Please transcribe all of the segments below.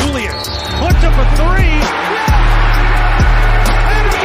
DeJulius puts up a three. And goal!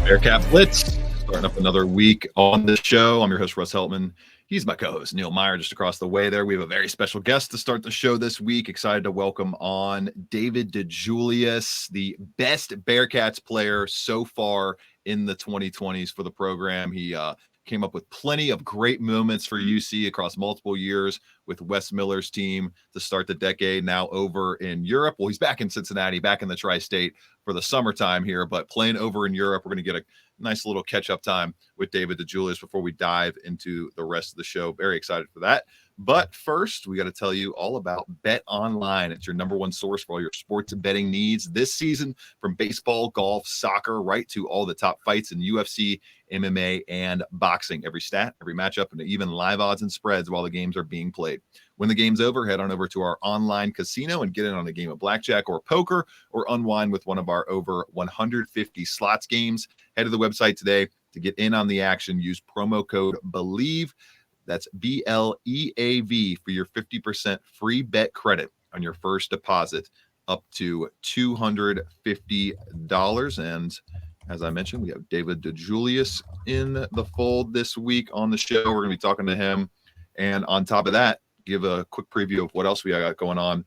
Bearcat Blitz, starting up another week on the show. I'm your host, Russ Heltman. He's my co-host, Neil Meyer, just across the way there. We have a very special guest to start the show this week. Excited to welcome on David DeJulius, the best Bearcats player so far in the 2020s for the program. He came up with plenty of great moments for UC across multiple years with Wes Miller's team to start the decade, now over in Europe. Well, he's back in Cincinnati, back in the tri-state for the summertime here, but playing over in Europe. We're going to get a nice little catch-up time with David DeJulius before we dive into the rest of the show. Very excited for that. But first, we got to tell you all about Bet Online. It's your number one source for all your sports betting needs this season, from baseball, golf, soccer, right to all the top fights in UFC, MMA, and boxing. Every stat, every matchup, and even live odds and spreads while the games are being played. When the game's over, head on over to our online casino and get in on a game of blackjack or poker, or unwind with one of our over 150 slots games. Head to the website today to get in on the action. Use promo code BELIEVE. That's BLEAV for your 50% free bet credit on your first deposit up to $250. And as I mentioned, we have David DeJulius in the fold this week on the show. We're going to be talking to him. And on top of that, give a quick preview of what else we got going on.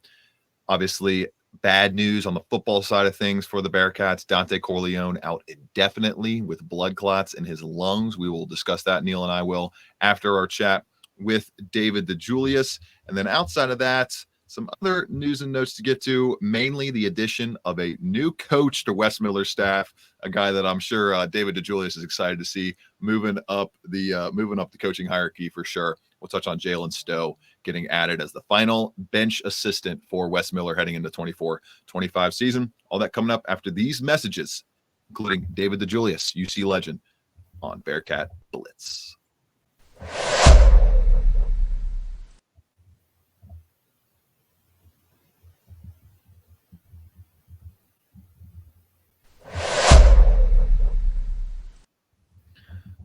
Obviously, bad news on the football side of things for the Bearcats. Dante Corleone out indefinitely with blood clots in his lungs. We will discuss that, Neil and I will, after our chat with David DeJulius. And then outside of that, some other news and notes to get to, mainly the addition of a new coach to Wes Miller's staff, a guy that I'm sure David DeJulius is excited to see moving up the coaching hierarchy for sure. We'll touch on Jaylen Stow getting added as the final bench assistant for Wes Miller heading into 24-25 season. All that coming up after these messages, including David DeJulius, UC legend, on Bearcat Blitz.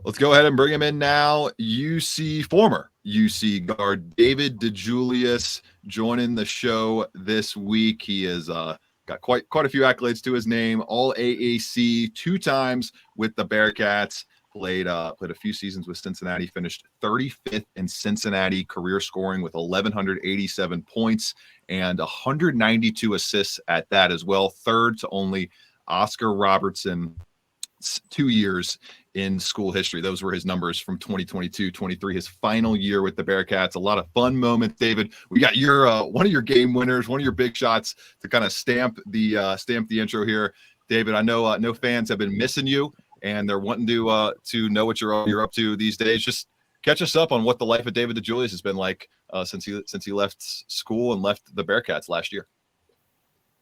Let's go ahead and bring him in now. Former UC guard David DeJulius joining the show this week. He has got quite a few accolades to his name. All AAC 2 times with the Bearcats. Played a few seasons with Cincinnati. Finished 35th in Cincinnati career scoring with 1,187 points and 192 assists at that as well. Third to only Oscar Robertson. 2 years in school history. Those were his numbers from 2022-23, his final year with the Bearcats. A lot of fun moments, David. We got your one of your game winners, one of your big shots to kind of stamp the intro here. David, I know fans have been missing you, and they're wanting to know what you're up to these days. Just catch us up on what the life of David DeJulius has been like since he left school and left the Bearcats last year.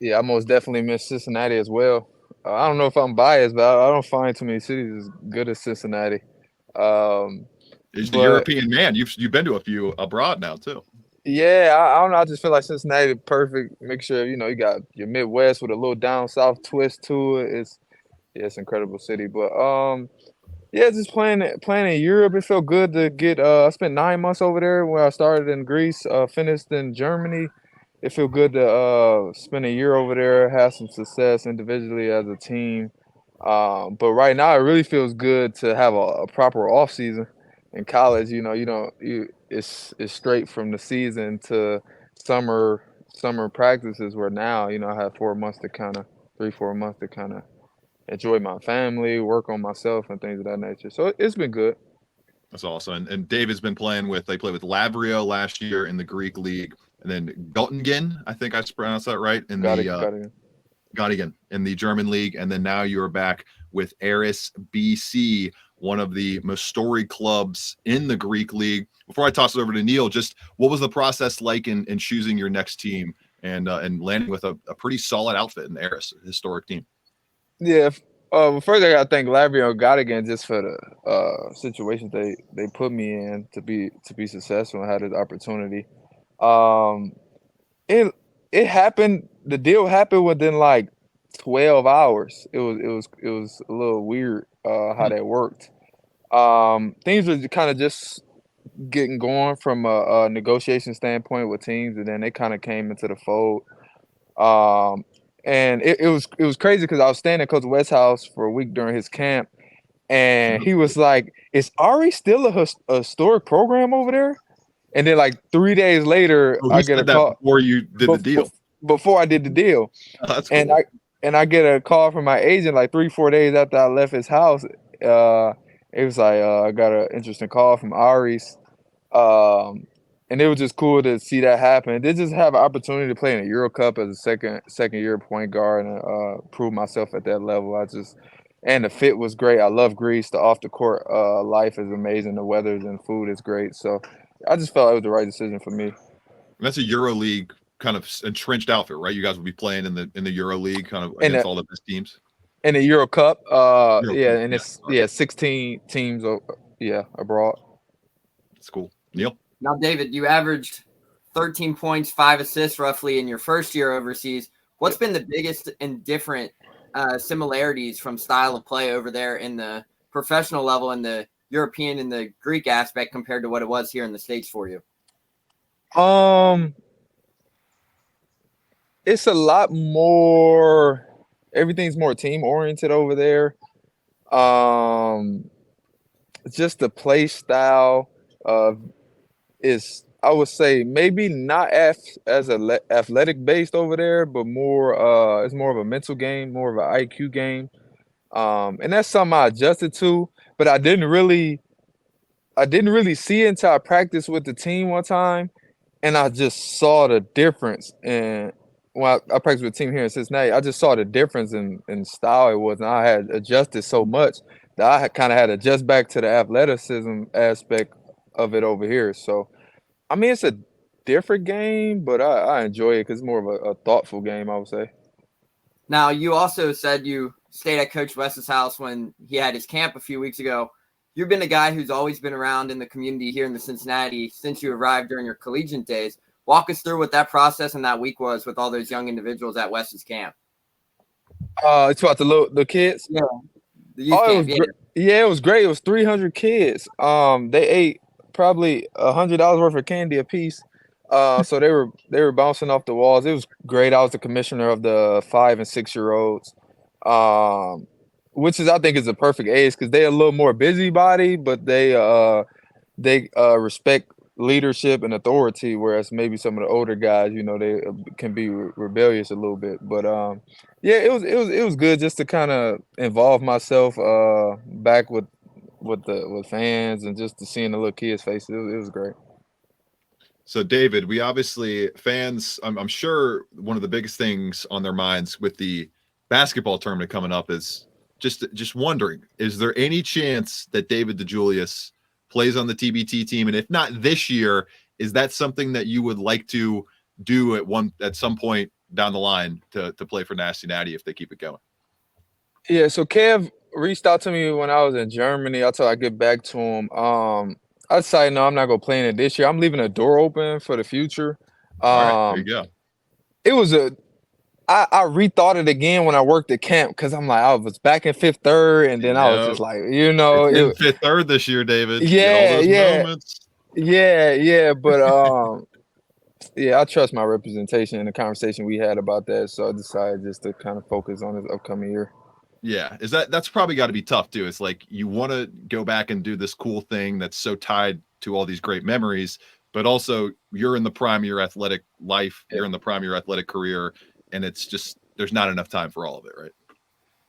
Yeah, I most definitely miss Cincinnati as well. I don't know if I'm biased, but I don't find too many cities as good as Cincinnati. He's the European man. You've been to a few abroad now too. Yeah, I don't know. I just feel like Cincinnati perfect mixture. You got your Midwest with a little down south twist to it. It's an incredible city. But just playing in Europe, it felt good to get. I spent 9 months over there where I started in Greece, finished in Germany. It feels good to spend a year over there, have some success individually as a team. But right now, it really feels good to have a proper off season. In college, it's straight from the season to summer practices. Where now, I have 4 months to 3-4 months to kind of enjoy my family, work on myself, and things of that nature. So it's been good. That's awesome. And David's been playing with Lavrio last year in the Greek league. And then Göttingen, I think I pronounced that right, in Göttingen in the German league. And then now you're back with Aris BC, one of the most storied clubs in the Greek league. Before I toss it over to Neil, just what was the process like in choosing your next team and landing with a pretty solid outfit in the Aris, historic team? Yeah. First, I got to thank Lavrio and Göttingen just for the situations they put me in to be successful and had this opportunity. It happened. The deal happened within like 12 hours. It was a little weird how that worked. Things were kind of just getting going from a negotiation standpoint with teams, and then they kind of came into the fold. Um, and it was crazy because I was staying at Coach West's house for a week during his camp, and he was like, "Is Ari still a historic program over there?" And then like 3 days later, Oh, I he get a said that call before you did the deal. before I did the deal, Oh, that's and cool. I get a call from my agent like 3-4 days after I left his house. It was like I got an interesting call from Ari's. And it was just cool to see that happen. They just have an opportunity to play in a Euro Cup as a second year point guard and prove myself at that level. And the fit was great. I love Greece. The off the court life is amazing. The weather and food is great. So I just felt it was the right decision for me. That's a EuroLeague kind of entrenched outfit, right? You guys will be playing in the EuroLeague kind of And against all the best teams. in the Euro Cup, Euro yeah, Cup, and yeah, it's sorry. 16 teams, abroad. That's cool. Neil? Now, David, you averaged 13 points, 5 assists roughly in your first year overseas. What's been the biggest and different similarities from style of play over there in the professional level and the European and the Greek aspect compared to what it was here in the States for you? It's a lot more. Everything's more team oriented over there. Just the play style is, I would say, maybe not as athletic based over there, but more it's more of a mental game, more of an IQ game. And that's something I adjusted to, but I didn't really see it until I practiced with the team one time, and I just saw the difference. And when I practiced with the team here in Cincinnati, I just saw the difference in style it was, and I had adjusted so much that I kind of had to adjust back to the athleticism aspect of it over here. So, I mean, it's a different game, but I enjoy it because it's more of a thoughtful game, I would say. Now, you also said you stayed at Coach West's house when he had his camp a few weeks ago. You've been a guy who's always been around in the community here in the Cincinnati since you arrived during your collegiate days. Walk us through what that process and that week was with all those young individuals at West's camp. It's about the kids? Yeah. The youth camp, it was great. It was 300 kids. They ate probably $100 worth of candy a piece. So they were bouncing off the walls. It was great. I was the commissioner of the 5 and 6 year olds, which is, I think, is the perfect age because they're a little more busybody, but they respect leadership and authority, whereas maybe some of the older guys, they can be rebellious a little bit. But yeah, it was good just to kind of involve myself back with fans and just to seeing the little kids' faces. It was great. So, David, we obviously fans, I'm sure one of the biggest things on their minds with the basketball tournament coming up is just wondering, is there any chance that David DeJulius plays on the TBT team? And if not this year, is that something that you would like to do at some point down the line to play for Nasty Natty if they keep it going? Yeah, so Kev reached out to me when I was in Germany. I thought I'd get back to him. I decided, no, I'm not going to play in it this year. I'm leaving a door open for the future. All right, there you go. It was I rethought it again when I worked at camp because I'm like, I was back in Fifth Third, and then I was just like, it's in Fifth Third this year, David. Yeah, moments. Yeah, but yeah, I trust my representation in the conversation we had about that, so I decided just to kind of focus on this upcoming year. Yeah, that's probably got to be tough too. It's like you want to go back and do this cool thing that's so tied to all these great memories, but also you're in the prime of your athletic life, you're in the prime of your athletic career, and it's just there's not enough time for all of it, right?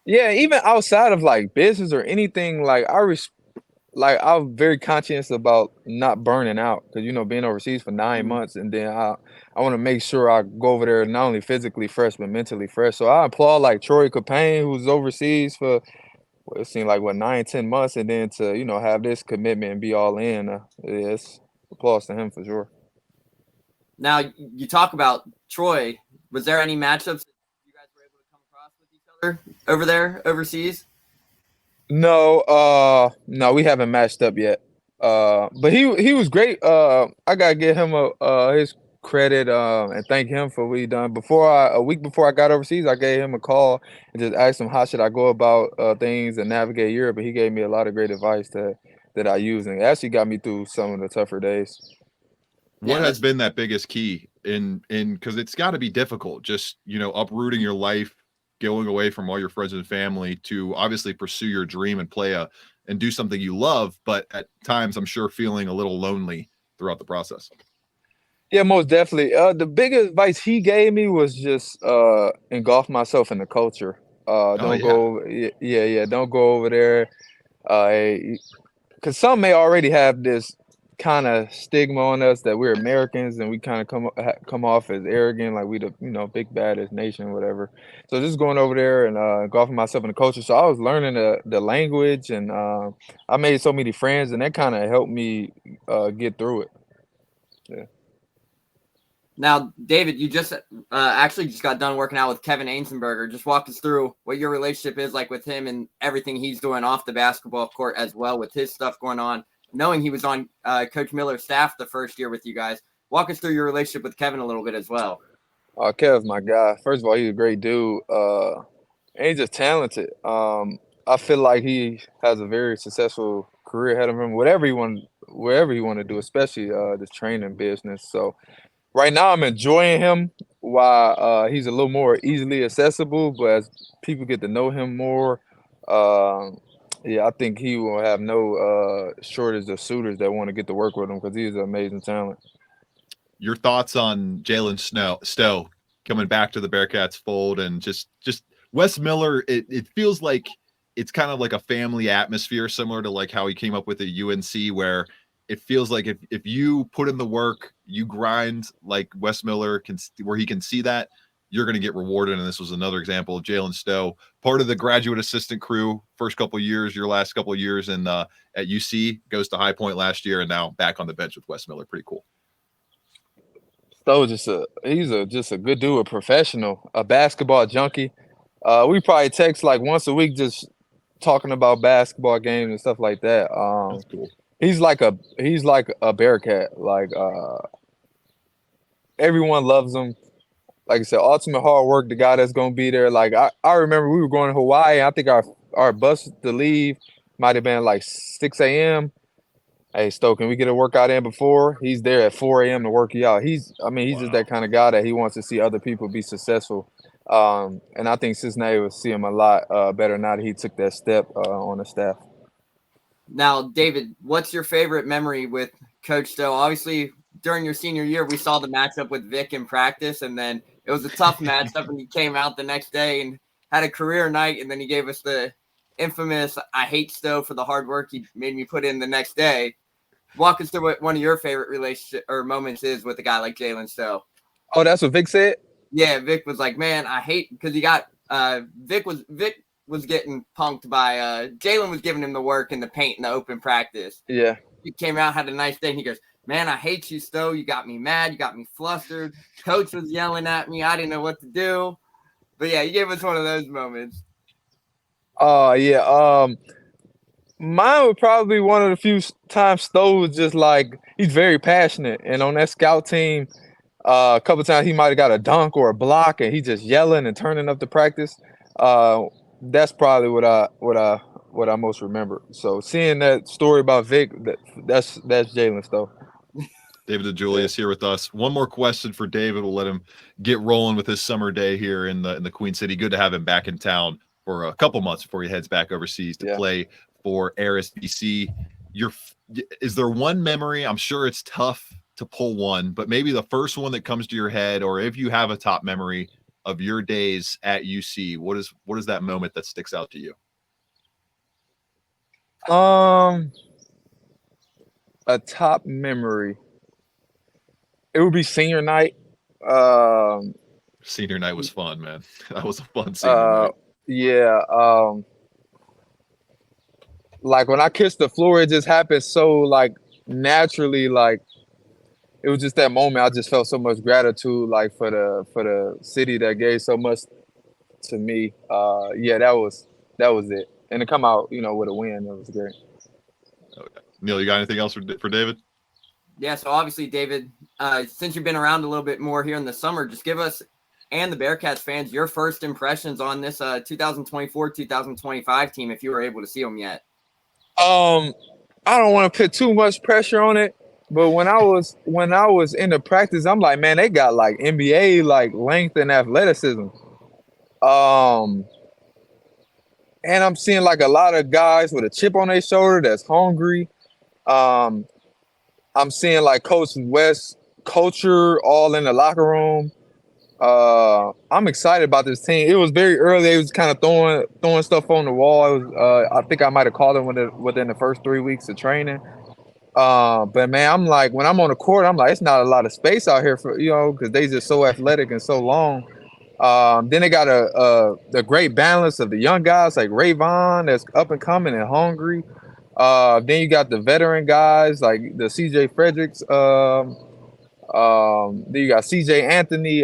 Yeah, even outside of like business or anything, like I'm very conscious about not burning out because being overseas for 9 months, and then I want to make sure I go over there not only physically fresh but mentally fresh. So I applaud like Troy Copain, who's overseas for it seemed like 9-10 months, and then to have this commitment and be all in. Yes, applause to him for sure. Now you talk about Troy. Was there any matchups that you guys were able to come across with each other over there overseas? No, we haven't matched up yet. But he was great. I gotta get him credit and thank him for what he done. A week before I got overseas, I gave him a call and just asked him how should I go about things and navigate Europe. And he gave me a lot of great advice that I use, and it actually got me through some of the tougher days. What has been that biggest key in because it's got to be difficult, just uprooting your life, going away from all your friends and family to obviously pursue your dream and and do something you love, but at times I'm sure feeling a little lonely throughout the process. Yeah, most definitely. The biggest advice he gave me was just engulf myself in the culture. Don't go over, don't go over there. Because some may already have this kind of stigma on us that we're Americans and we kind of come off as arrogant, like we the big baddest nation, whatever. So just going over there and engulfing myself in the culture. So I was learning the language, and I made so many friends, and that kind of helped me get through it. Yeah. Now, David, you just actually just got done working out with Kevin Ainsenberger. Just walk us through what your relationship is like with him and everything he's doing off the basketball court as well with his stuff going on. Knowing he was on Coach Miller's staff the first year with you guys, walk us through your relationship with Kevin a little bit as well. Kev's my guy. First of all, he's a great dude, and he's just talented. I feel like he has a very successful career ahead of him, wherever he want to do, especially this training business. So right now, I'm enjoying him while he's a little more easily accessible. But as people get to know him more, I think he will have no shortage of suitors that want to get to work with him because he's an amazing talent. Your thoughts on Jaylen Stow coming back to the Bearcats fold, and just Wes Miller? It feels like it's kind of like a family atmosphere, similar to like how he came up with the UNC, where it feels like if you put in the work, you grind like Wes Miller where he can see that, you're going to get rewarded. And this was another example of Jaylen Stow, part of the graduate assistant crew, first couple of years, your last couple of years at UC, goes to High Point last year, and now back on the bench with Wes Miller. Pretty cool. Stow just a good dude, a professional, a basketball junkie. We probably text like once a week, just talking about basketball games and stuff like that. That's cool. He's like a Bearcat. Like everyone loves him. Like I said, ultimate hard work. The guy that's gonna be there. Like I remember we were going to Hawaii. I think our bus to leave might have been like 6 a.m. Hey, Stowe, can we get a workout in before? He's there at 4 a.m. to work you out. He's just that kind of guy that he wants to see other people be successful. And I think Cincinnati will see him a lot better now that he took that step on the staff. Now, David, what's your favorite memory with Coach Stowe? Obviously, during your senior year, we saw the matchup with Vic in practice, and then it was a tough matchup, and he came out the next day and had a career night, and then he gave us the infamous "I hate Stowe" for the hard work he made me put in the next day. Walk us through what one of your favorite relationship or moments is with a guy like Jaylen Stow. Oh, that's what Vic said? Yeah, Vic was like, man, I hate because he got Vic was getting punked by Jaylen was giving him the work in the paint in the open practice. Yeah. He came out, had a nice day, and he goes, man, I hate you, Stow. You got me mad. You got me flustered. Coach was yelling at me. I didn't know what to do. But yeah, you gave us one of those moments. Yeah. Mine would probably be one of the few times Stowe was just like, he's very passionate. And on that scout team, a couple of times he might have got a dunk or a block, and he just yelling and turning up the practice. That's probably what I most remember. So seeing that story about Vic, that's Jaylen Stow. David DeJulius here with us. One more question for David. We'll let him get rolling with his summer day here in the Queen City. Good to have him back in town for a couple months before he heads back overseas to play for Aris BC. Is there one memory? I'm sure it's tough to pull one, but maybe the first one that comes to your head, or if you have a top memory of your days at UC, what is that moment that sticks out to you? A top memory. It would be senior night. Senior night was fun, man. That was a fun senior night. Yeah. Like when I kissed the floor, it just happened so like naturally. Like it was just that moment. I just felt so much gratitude, like for the city that gave so much to me. Yeah, that was it. And to come out, with a win, that was great. Okay. Neil, you got anything else for David? Yeah, so obviously, David, since you've been around a little bit more here in the summer, just give us and the Bearcats fans your first impressions on this 2024-2025 team, if you were able to see them yet. I don't want to put too much pressure on it, but when I was in the practice, I'm like, man, they got like NBA like length and athleticism. And I'm seeing like a lot of guys with a chip on their shoulder that's hungry. I'm seeing like Coach West culture all in the locker room. I'm excited about this team. It was very early. It was kind of throwing stuff on the wall. It was, I think I might have called them within the first 3 weeks of training. But man, I'm like, when I'm on the court, I'm like, it's not a lot of space out here for, because they just so athletic and so long. Then they got a great balance of the young guys like Rayvon that's up and coming and hungry. Then you got the veteran guys like the CJ Fredericks. Then you got CJ Anthony,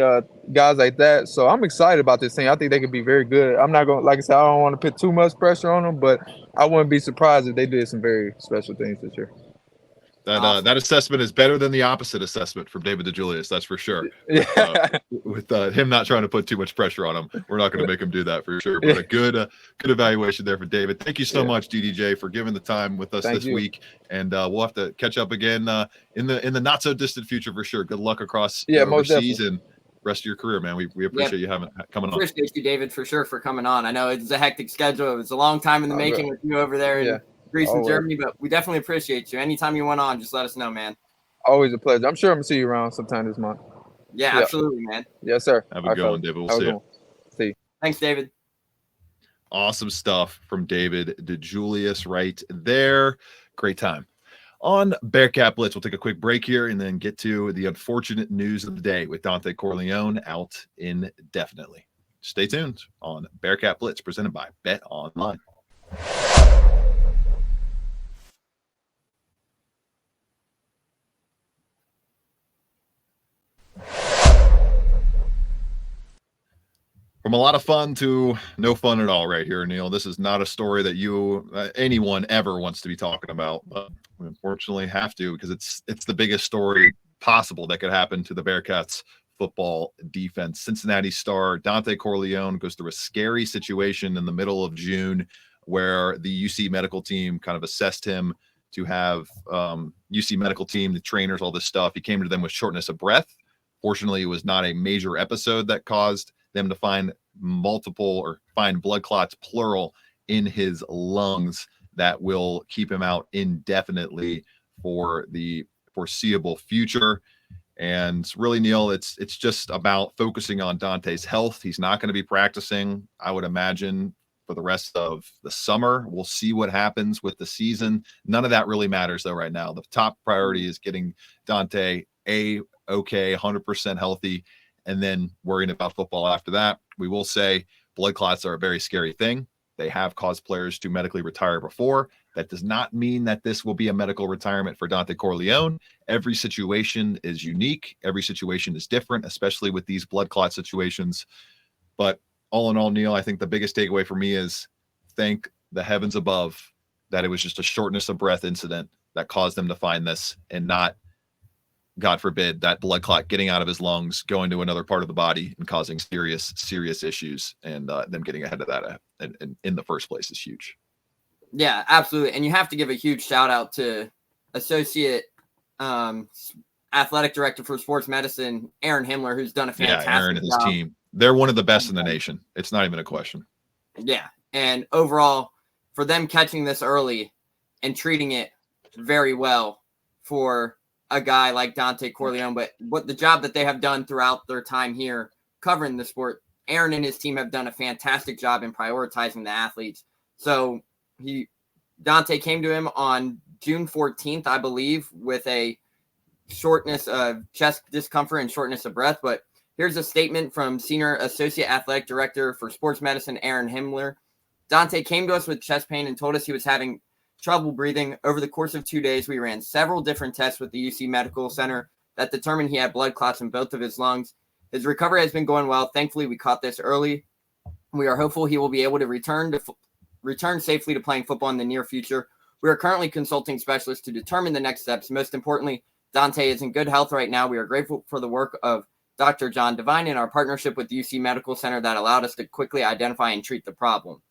guys like that. So I'm excited about this team. I think they could be very good. I'm not going, like I said, I don't want to put too much pressure on them, but I wouldn't be surprised if they did some very special things this year. That assessment is better than the opposite assessment from David DeJulius, that's for sure. With him not trying to put too much pressure on him, we're not going to make him do that for sure. But a good evaluation there for David. Thank you so much, DDJ, for giving the time with us this week. And we'll have to catch up again in the not so distant future for sure. Good luck across overseas and rest of your career, man. We appreciate you coming on. Appreciate you, David, for sure, for coming on. I know it's a hectic schedule. It was a long time in the making with you over there. And Greece and Germany, but we definitely appreciate you. Anytime you want on, just let us know, man. Always a pleasure. I'm sure I'm gonna see you around sometime this month. Yeah, absolutely, man. Yes, sir. Have a good one, David. We'll see you. See you. Thanks, David. Awesome stuff from David DeJulius right there. Great time. On Bearcat Blitz, we'll take a quick break here and then get to the unfortunate news of the day with Dante Corleone out indefinitely. Stay tuned on Bearcat Blitz, presented by Bet Online. From a lot of fun to no fun at all right here, Neil. This is not a story that anyone ever wants to be talking about, but we unfortunately have to because it's the biggest story possible that could happen to the Bearcats football defense. Cincinnati star Dante Corleone goes through a scary situation in the middle of June where the UC medical team kind of assessed him to have UC medical team, the trainers, all this stuff. He came to them with shortness of breath. Fortunately, it was not a major episode that caused them to find blood clots, plural, in his lungs that will keep him out indefinitely for the foreseeable future. And really, Neil, it's just about focusing on Dante's health. He's not going to be practicing, I would imagine, for the rest of the summer. We'll see what happens with the season. None of that really matters, though, right now. The top priority is getting Dante okay, 100% healthy, and then worrying about football after that. We will say blood clots are a very scary thing. They have caused players to medically retire before. That does not mean that this will be a medical retirement for Dante Corleone. Every situation is unique. Every situation is different, especially with these blood clot situations. But all in all, Neil, I think the biggest takeaway for me is thank the heavens above that it was just a shortness of breath incident that caused them to find this, and not, God forbid, that blood clot getting out of his lungs, going to another part of the body and causing serious issues. And them getting ahead of that in the first place is huge. Yeah, absolutely. And you have to give a huge shout out to Associate Athletic Director for Sports Medicine, Aaron Himmler, who's done a fantastic job. Aaron and his team. They're one of the best in the nation. It's not even a question. Yeah. And overall, for them catching this early and treating it very well for a guy like Dante Corleone, but what the job that they have done throughout their time here covering the sport, Aaron and his team have done a fantastic job in prioritizing the athletes. So Dante came to him on June 14th, I believe, with a shortness of chest discomfort and shortness of breath. But here's a statement from Senior Associate Athletic Director for Sports Medicine, Aaron Himmler. Dante came to us with chest pain and told us he was having trouble breathing. Over the course of 2 days, we ran several different tests with the UC Medical Center that determined he had blood clots in both of his lungs. His recovery has been going well. Thankfully, we caught this early. We are hopeful he will be able to return safely to playing football in the near future. We are currently consulting specialists to determine the next steps. Most importantly, Dante is in good health right now. We are grateful for the work of Dr. John Devine and our partnership with UC Medical Center that allowed us to quickly identify and treat the problem.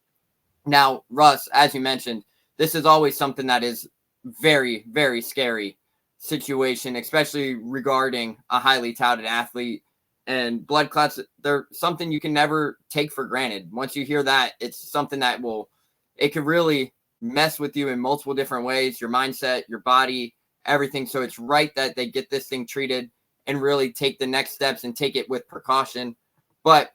Now, Russ, as you mentioned, this is always something that is very, very scary situation, especially regarding a highly touted athlete. And blood clots, they're something you can never take for granted. Once you hear that, it's something that it could really mess with you in multiple different ways, your mindset, your body, everything. So it's right that they get this thing treated and really take the next steps and take it with precaution. But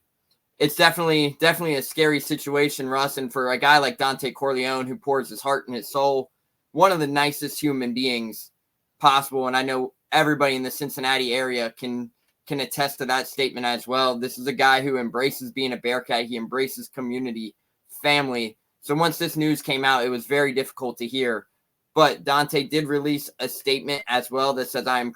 it's definitely a scary situation, Russ. And for a guy like Dante Corleone, who pours his heart and his soul, one of the nicest human beings possible. And I know everybody in the Cincinnati area can attest to that statement as well. This is a guy who embraces being a Bearcat. He embraces community, family. So once this news came out, it was very difficult to hear. But Dante did release a statement as well that says, I am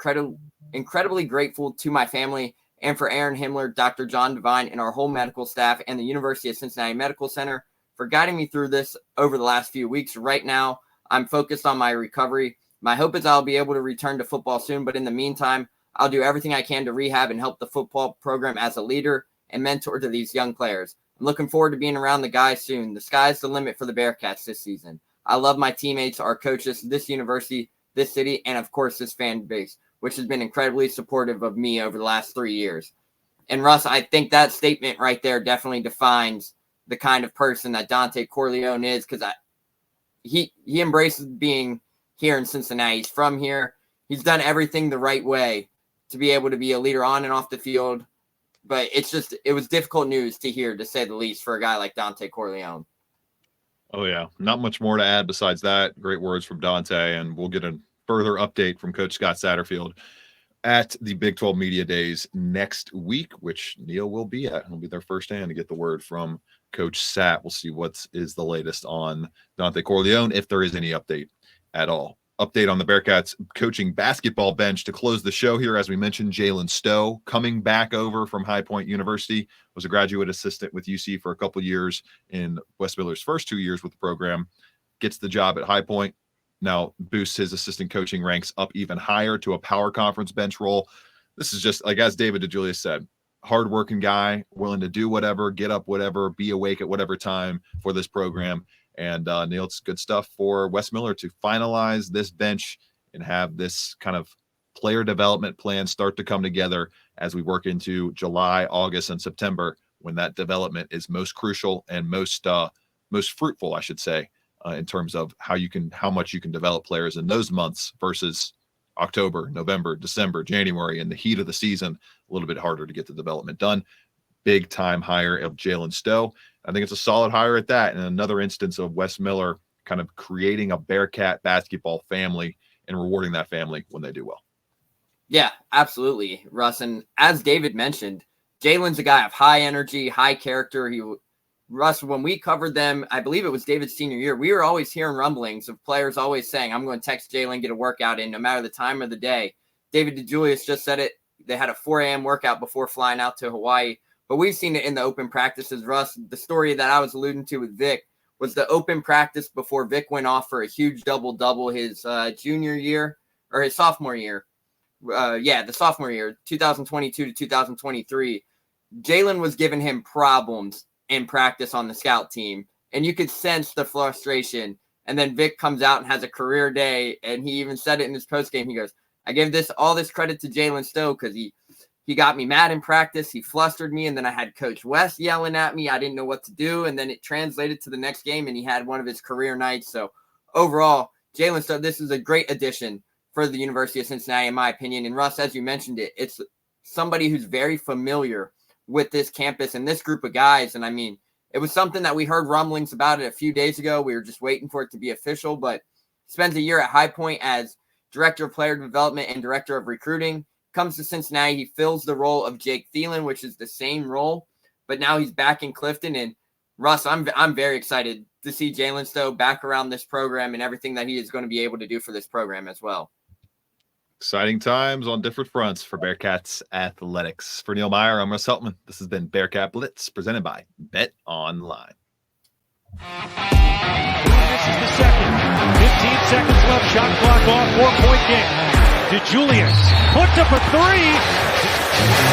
incredibly grateful to my family and for Aaron Himmler, Dr. John Devine, and our whole medical staff and the University of Cincinnati Medical Center for guiding me through this over the last few weeks. Right now, I'm focused on my recovery. My hope is I'll be able to return to football soon, but in the meantime, I'll do everything I can to rehab and help the football program as a leader and mentor to these young players. I'm looking forward to being around the guys soon. The sky's the limit for the Bearcats this season. I love my teammates, our coaches, this university, this city, and of course this fan base, which has been incredibly supportive of me over the last 3 years. And Russ, I think that statement right there definitely defines the kind of person that Dante Corleone is, because he embraces being here in Cincinnati. He's from here. He's done everything the right way to be able to be a leader on and off the field. But it was difficult news to hear, to say the least, for a guy like Dante Corleone. Oh, yeah. Not much more to add besides that. Great words from Dante, and we'll get a further update from Coach Scott Satterfield at the Big 12 Media Days next week, which Neil will be at. He'll be there firsthand to get the word from Coach Sat. We'll see what is the latest on Dante Corleone, if there is any update at all. Update on the Bearcats coaching basketball bench to close the show here. As we mentioned, Jaylen Stow coming back over from High Point University, was a graduate assistant with UC for a couple years in Wes Miller's first 2 years with the program, gets the job at High Point, now boosts his assistant coaching ranks up even higher to a power conference bench role. This is just, like, as David DeJulius said, hardworking guy, willing to do whatever, get up whatever, be awake at whatever time for this program. And Neil, it's good stuff for Wes Miller to finalize this bench and have this kind of player development plan start to come together as we work into July, August, and September, when that development is most crucial and most fruitful, I should say, in terms of how much you can develop players in those months versus October, November, December, January, in the heat of the season. A little bit harder to get the development done. Big time hire of Jaylen Stow. I think it's a solid hire at that, and another instance of Wes Miller kind of creating a Bearcat basketball family and rewarding that family when they do well. Yeah, absolutely, Russ. And as David mentioned, Jaylen's a guy of high energy, high character. Russ, when we covered them, I believe it was David's senior year, we were always hearing rumblings of players always saying, I'm going to text Jaylen, get a workout in, no matter the time of the day. David DeJulius just said it. They had a 4 a.m. workout before flying out to Hawaii. But we've seen it in the open practices, Russ. The story that I was alluding to with Vic was the open practice before Vic went off for a huge double-double his junior year, or his sophomore year. The sophomore year, 2022 to 2023. Jaylen was giving him problems in practice on the scout team, and you could sense the frustration. And then Vic comes out and has a career day, and he even said it in his postgame. He goes, I give all this credit to Jaylen Stow because he got me mad in practice. He flustered me, and then I had Coach West yelling at me. I didn't know what to do, and then it translated to the next game, and he had one of his career nights. So overall, Jaylen Stow, this is a great addition for the University of Cincinnati, in my opinion. And Russ, as you mentioned it's somebody who's very familiar with this campus and this group of guys. And I mean, it was something that we heard rumblings about it a few days ago. We were just waiting for it to be official, but spends a year at High Point as Director of Player Development and Director of Recruiting. Comes to Cincinnati, he fills the role of Jake Thielen, which is the same role, but now he's back in Clifton. And Russ, I'm very excited to see Jaylen Stow back around this program and everything that he is going to be able to do for this program as well. Exciting times on different fronts for Bearcats athletics. For Neil Meyer, I'm Russ Heltman. This has been Bearcat Blitz, presented by Bet Online. This is the second. 15 seconds left. Shot clock off. 4-point game. DeJulius puts up a three.